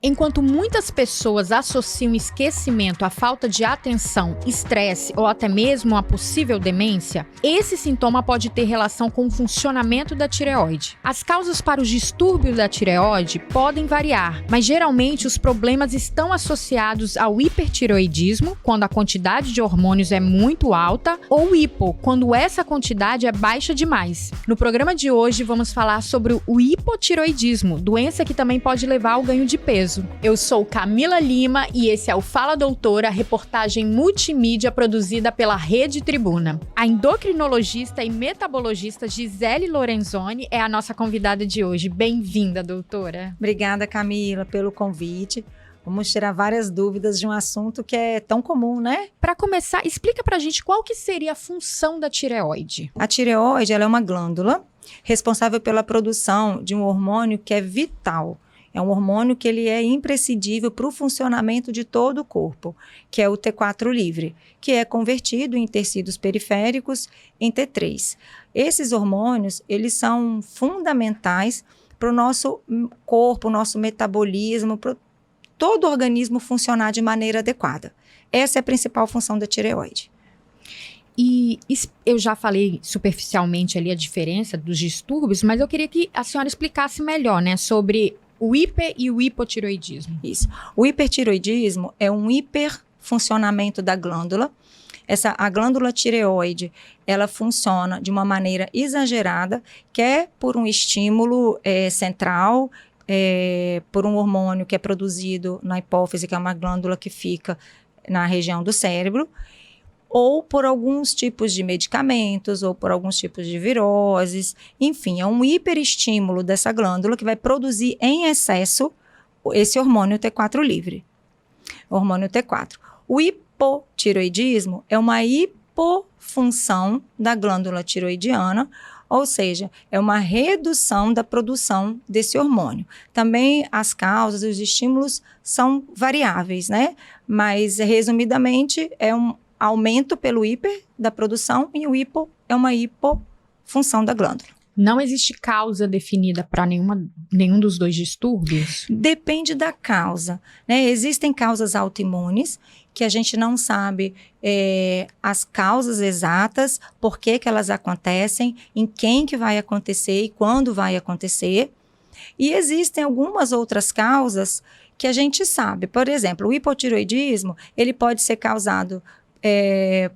Enquanto muitas pessoas associam esquecimento à falta de atenção, estresse ou até mesmo a possível demência, esse sintoma pode ter relação com o funcionamento da tireoide. As causas para os distúrbios da tireoide podem variar, mas geralmente os problemas estão associados ao hipertireoidismo, quando a quantidade de hormônios é muito alta, ou hipo, quando essa quantidade é baixa demais. No programa de hoje vamos falar sobre o hipotireoidismo, doença que também pode levar ao ganho de peso. Eu sou Camila Lima e esse é o Fala Doutora, reportagem multimídia produzida pela Rede Tribuna. A endocrinologista e metabologista Gisele Lorenzoni é a nossa convidada de hoje. Bem-vinda, doutora. Obrigada, Camila, pelo convite. Vamos tirar várias dúvidas de um assunto que é tão comum, né? Para começar, explica pra gente qual que seria a função da tireoide. A tireoide, ela é uma glândula responsável pela produção de um hormônio que é vital. É um hormônio que ele é imprescindível para o funcionamento de todo o corpo, que é o T4 livre, que é convertido em tecidos periféricos em T3. Esses hormônios, eles são fundamentais para o nosso corpo, o nosso metabolismo, para todo o organismo funcionar de maneira adequada. Essa é a principal função da tireoide. E eu já falei superficialmente ali a diferença dos distúrbios, mas eu queria que a senhora explicasse melhor, né, sobre o hiper e o hipotireoidismo. Isso. O hipertireoidismo é um hiperfuncionamento da glândula. A glândula tireoide, ela funciona de uma maneira exagerada, quer por um estímulo central, por um hormônio que é produzido na hipófise, que é uma glândula que fica na região do cérebro, ou por alguns tipos de medicamentos, ou por alguns tipos de viroses. Enfim, é um hiperestímulo dessa glândula que vai produzir em excesso esse hormônio T4 livre, o hormônio T4. O hipotireoidismo é uma hipofunção da glândula tireoidiana, ou seja, é uma redução da produção desse hormônio. Também as causas e os estímulos são variáveis, né? Mas, resumidamente, é um aumento pelo hiper da produção e o hipo é uma hipofunção da glândula. Não existe causa definida para nenhum dos dois distúrbios? Depende da causa, né? Existem causas autoimunes que a gente não sabe as causas exatas, por que elas acontecem, em quem que vai acontecer e quando vai acontecer. E existem algumas outras causas que a gente sabe. Por exemplo, o hipotireoidismo, ele pode ser causado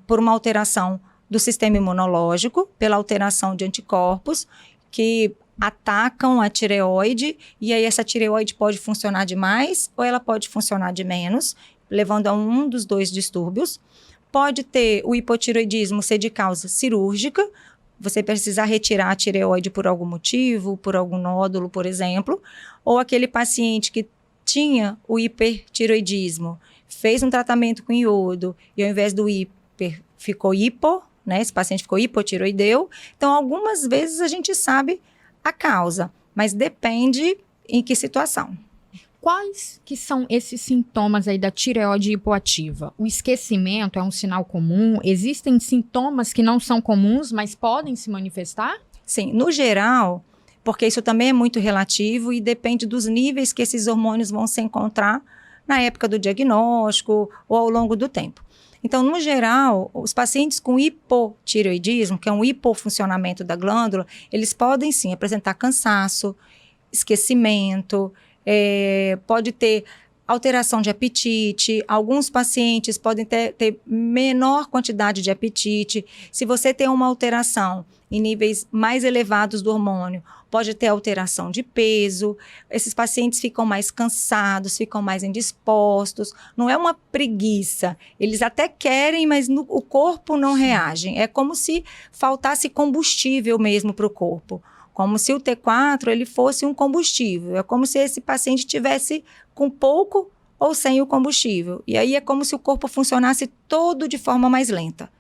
por uma alteração do sistema imunológico, pela alteração de anticorpos que atacam a tireoide, e aí essa tireoide pode funcionar de mais ou ela pode funcionar de menos, levando a um dos dois distúrbios. Pode ter o hipotireoidismo ser de causa cirúrgica, você precisar retirar a tireoide por algum motivo, por algum nódulo, por exemplo, ou aquele paciente que tinha o hipertireoidismo, fez um tratamento com iodo e ao invés do hiper ficou hipo, né? Esse paciente ficou hipotireoideu. Então, algumas vezes a gente sabe a causa, mas depende em que situação. Quais que são esses sintomas aí da tireoide hipoativa? O esquecimento é um sinal comum? Existem sintomas que não são comuns, mas podem se manifestar? Sim, no geral, porque isso também é muito relativo e depende dos níveis que esses hormônios vão se encontrar na época do diagnóstico ou ao longo do tempo. Então, no geral, os pacientes com hipotireoidismo, que é um hipofuncionamento da glândula, eles podem sim apresentar cansaço, esquecimento, pode ter alteração de apetite. Alguns pacientes podem ter menor quantidade de apetite. Se você tem uma alteração em níveis mais elevados do hormônio, pode ter alteração de peso. Esses pacientes ficam mais cansados, ficam mais indispostos. Não é uma preguiça. Eles até querem, mas o corpo não reage. É como se faltasse combustível mesmo para o corpo. Como se o T4 ele fosse um combustível. É como se esse paciente tivesse com pouco ou sem o combustível. E aí é como se o corpo funcionasse todo de forma mais lenta.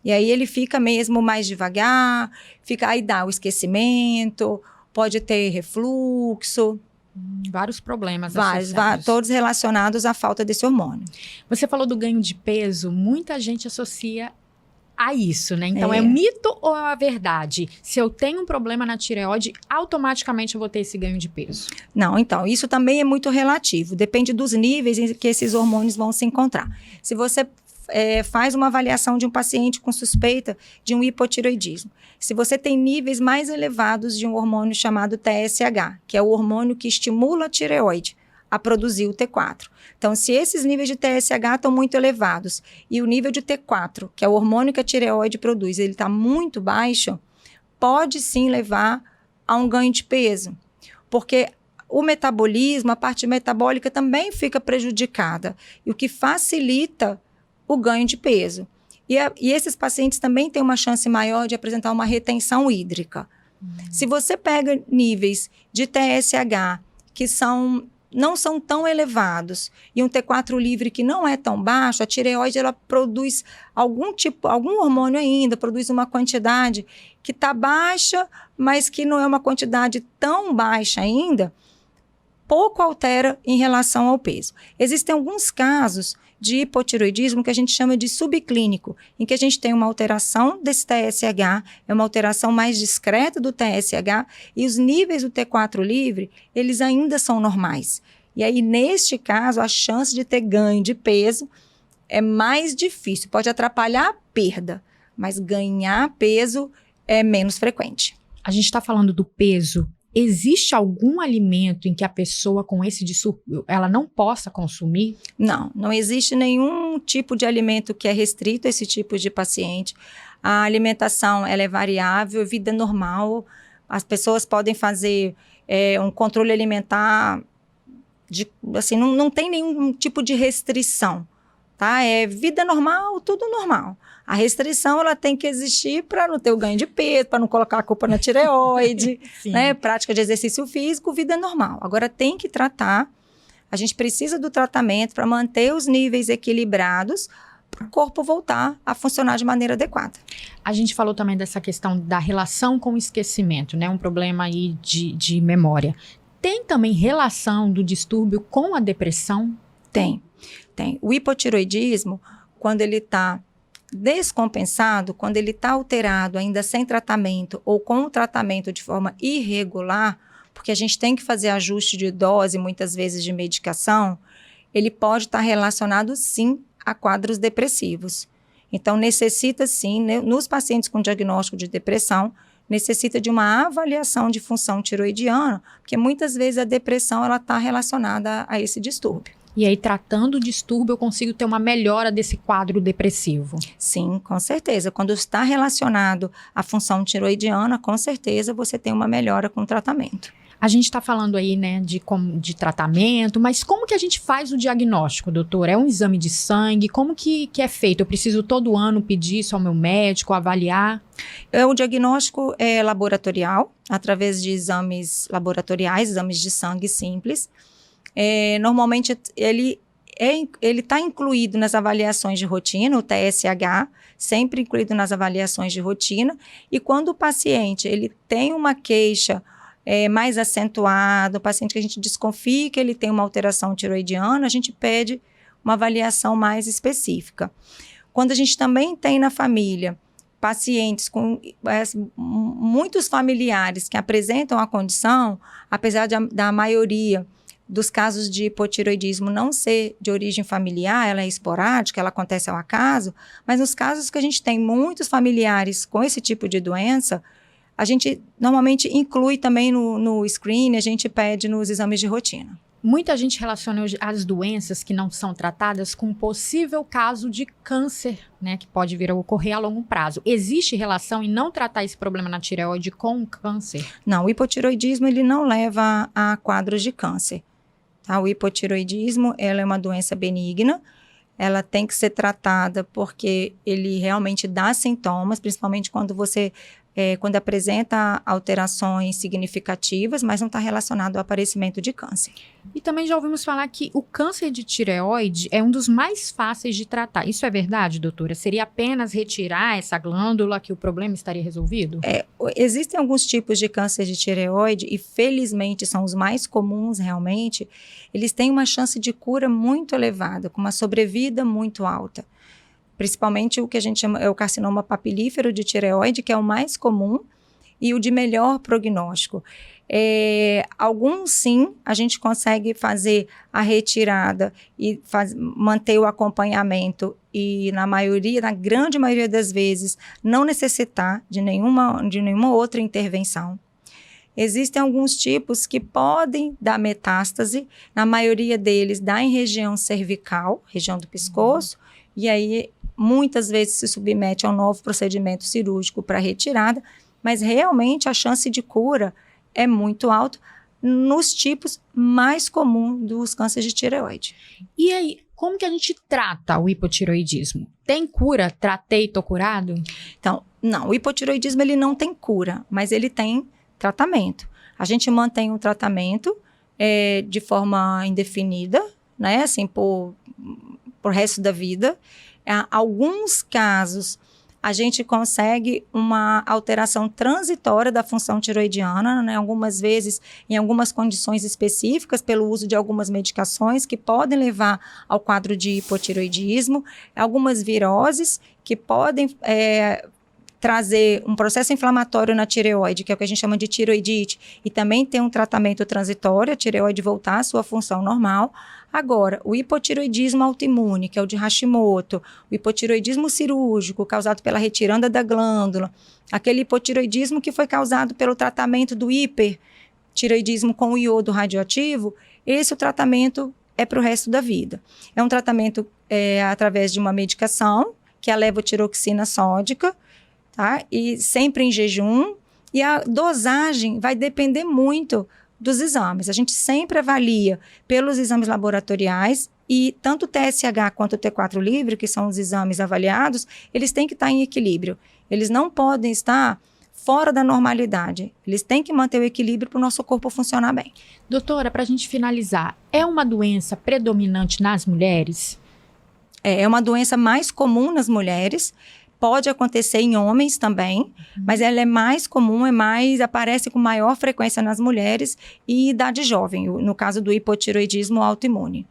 E aí ele fica mesmo mais devagar, aí dá o esquecimento, pode ter refluxo. Vários problemas todos relacionados à falta desse hormônio. Você falou do ganho de peso, muita gente associa a isso, né? Então, é mito ou é verdade? Se eu tenho um problema na tireoide, automaticamente eu vou ter esse ganho de peso? Não, então, isso também é muito relativo. Depende dos níveis em que esses hormônios vão se encontrar. Se você faz uma avaliação de um paciente com suspeita de um hipotireoidismo, se você tem níveis mais elevados de um hormônio chamado TSH, que é o hormônio que estimula a tireoide a produzir o T4. Então, se esses níveis de TSH estão muito elevados e o nível de T4, que é o hormônio que a tireoide produz, ele está muito baixo, pode sim levar a um ganho de peso, porque o metabolismo, a parte metabólica também fica prejudicada, e o que facilita o ganho de peso. E esses pacientes também têm uma chance maior de apresentar uma retenção hídrica. Se você pega níveis de TSH que não são tão elevados e um T4 livre que não é tão baixo, a tireoide ela produz algum hormônio ainda, produz uma quantidade que está baixa, mas que não é uma quantidade tão baixa ainda, pouco altera em relação ao peso. Existem alguns casos de hipotireoidismo que a gente chama de subclínico, em que a gente tem uma alteração desse TSH, é uma alteração mais discreta do TSH, e os níveis do T4 livre, eles ainda são normais. E aí, neste caso, a chance de ter ganho de peso é mais difícil, pode atrapalhar a perda, mas ganhar peso é menos frequente. A gente está falando do peso. Existe algum alimento em que a pessoa com esse distúrbio, ela não possa consumir? Não existe nenhum tipo de alimento que é restrito a esse tipo de paciente. A alimentação, ela é variável, vida normal. As pessoas podem fazer um controle alimentar, assim, não tem nenhum tipo de restrição, tá? É vida normal, tudo normal. A restrição, ela tem que existir para não ter o ganho de peso, para não colocar a culpa na tireoide, né? Prática de exercício físico, vida normal. Agora, tem que tratar, a gente precisa do tratamento para manter os níveis equilibrados, para o corpo voltar a funcionar de maneira adequada. A gente falou também dessa questão da relação com o esquecimento, né? Um problema aí de memória. Tem também relação do distúrbio com a depressão? Tem. O hipotireoidismo, quando ele está descompensado, quando ele está alterado ainda sem tratamento ou com o tratamento de forma irregular, porque a gente tem que fazer ajuste de dose, muitas vezes de medicação, ele pode estar relacionado sim a quadros depressivos. Então necessita sim, nos pacientes com diagnóstico de depressão, necessita de uma avaliação de função tiroidiana, porque muitas vezes a depressão ela está relacionada a esse distúrbio. E aí, tratando o distúrbio, eu consigo ter uma melhora desse quadro depressivo? Sim, com certeza. Quando está relacionado à função tiroidiana, com certeza você tem uma melhora com o tratamento. A gente está falando aí, né, de tratamento, mas como que a gente faz o diagnóstico, doutor? É um exame de sangue? Como que é feito? Eu preciso todo ano pedir isso ao meu médico, avaliar? O diagnóstico é laboratorial, através de exames laboratoriais, exames de sangue simples. Normalmente ele está incluído nas avaliações de rotina, o TSH, sempre incluído nas avaliações de rotina, e quando o paciente ele tem uma queixa mais acentuada, o paciente que a gente desconfia que ele tem uma alteração tiroidiana, a gente pede uma avaliação mais específica. Quando a gente também tem na família pacientes com muitos familiares que apresentam a condição, apesar da maioria dos casos de hipotireoidismo não ser de origem familiar, ela é esporádica, ela acontece ao acaso, mas nos casos que a gente tem muitos familiares com esse tipo de doença, a gente normalmente inclui também no screening, a gente pede nos exames de rotina. Muita gente relaciona as doenças que não são tratadas com um possível caso de câncer, né, que pode vir a ocorrer a longo prazo. Existe relação em não tratar esse problema na tireoide com o câncer? Não, o hipotireoidismo ele não leva a quadros de câncer. Tá? O hipotireoidismo ela é uma doença benigna, ela tem que ser tratada porque ele realmente dá sintomas, principalmente quando quando apresenta alterações significativas, mas não está relacionado ao aparecimento de câncer. E também já ouvimos falar que o câncer de tireoide é um dos mais fáceis de tratar. Isso é verdade, doutora? Seria apenas retirar essa glândula que o problema estaria resolvido? Existem alguns tipos de câncer de tireoide e felizmente são os mais comuns realmente. Eles têm uma chance de cura muito elevada, com uma sobrevida muito alta. principalmente o que a gente chama é o carcinoma papilífero de tireoide, que é o mais comum e o de melhor prognóstico. Alguns sim, a gente consegue fazer a retirada e manter o acompanhamento e na grande maioria das vezes, não necessitar de nenhuma outra intervenção. Existem alguns tipos que podem dar metástase, na maioria deles dá em região cervical, região do pescoço, e aí muitas vezes se submete a um novo procedimento cirúrgico para retirada, mas realmente a chance de cura é muito alta nos tipos mais comuns dos cânceres de tireoide. E aí, como que a gente trata o hipotireoidismo? Tem cura? Tratei, tô curado? Então, não, o hipotireoidismo ele não tem cura, mas ele tem tratamento. A gente mantém o tratamento de forma indefinida, né, assim, por resto da vida. Alguns casos, a gente consegue uma alteração transitória da função tiroidiana, né? Algumas vezes, em algumas condições específicas, pelo uso de algumas medicações que podem levar ao quadro de hipotireoidismo, algumas viroses que podem trazer um processo inflamatório na tireoide, que é o que a gente chama de tireoidite, e também tem um tratamento transitório, a tireoide voltar à sua função normal. Agora, o hipotireoidismo autoimune, que é o de Hashimoto, o hipotireoidismo cirúrgico, causado pela retiranda da glândula, aquele hipotireoidismo que foi causado pelo tratamento do hipertireoidismo com o iodo radioativo, o tratamento é para o resto da vida. É um tratamento através de uma medicação, que é a levotiroxina sódica, tá? E sempre em jejum, e a dosagem vai depender muito dos exames. A gente sempre avalia pelos exames laboratoriais e tanto o TSH quanto o T4 livre, que são os exames avaliados, eles têm que estar em equilíbrio. Eles não podem estar fora da normalidade. Eles têm que manter o equilíbrio para o nosso corpo funcionar bem. Doutora, para a gente finalizar, é uma doença predominante nas mulheres? É uma doença mais comum nas mulheres. Pode acontecer em homens também, mas ela é mais comum, aparece com maior frequência nas mulheres e idade jovem, no caso do hipotireoidismo autoimune.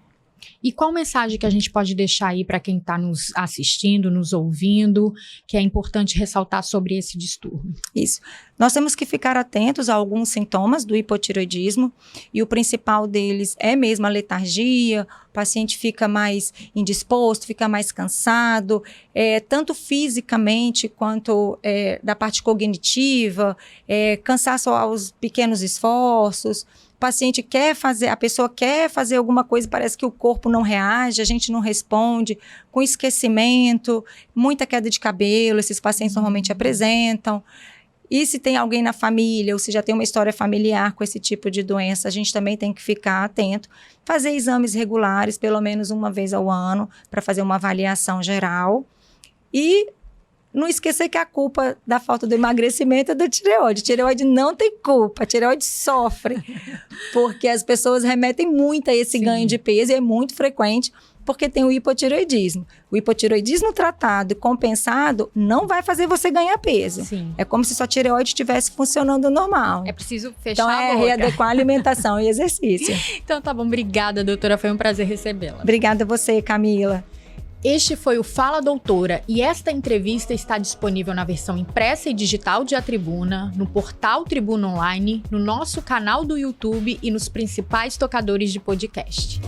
E qual mensagem que a gente pode deixar aí para quem está nos assistindo, nos ouvindo, que é importante ressaltar sobre esse distúrbio? Isso. Nós temos que ficar atentos a alguns sintomas do hipotireoidismo e o principal deles é mesmo a letargia, o paciente fica mais indisposto, fica mais cansado, tanto fisicamente quanto da parte cognitiva, cansaço aos pequenos esforços. A pessoa quer fazer alguma coisa, parece que o corpo não reage, a gente não responde, com esquecimento, muita queda de cabelo, esses pacientes normalmente apresentam. E se tem alguém na família, ou se já tem uma história familiar com esse tipo de doença, a gente também tem que ficar atento, fazer exames regulares, pelo menos uma vez ao ano, para fazer uma avaliação geral. E não esquecer que a culpa da falta do emagrecimento é da tireoide. A tireoide não tem culpa, a tireoide sofre, porque as pessoas remetem muito a esse ganho de peso e é muito frequente, porque tem o hipotireoidismo. O hipotireoidismo tratado e compensado não vai fazer você ganhar peso. Sim. É como se sua tireoide estivesse funcionando normal. É preciso fechar a boca. Então, readequar a alimentação e exercício. Então, tá bom. Obrigada, doutora. Foi um prazer recebê-la. Obrigada a você, Camila. Este foi o Fala Doutora e esta entrevista está disponível na versão impressa e digital de A Tribuna, no portal Tribuna Online, no nosso canal do YouTube e nos principais tocadores de podcast.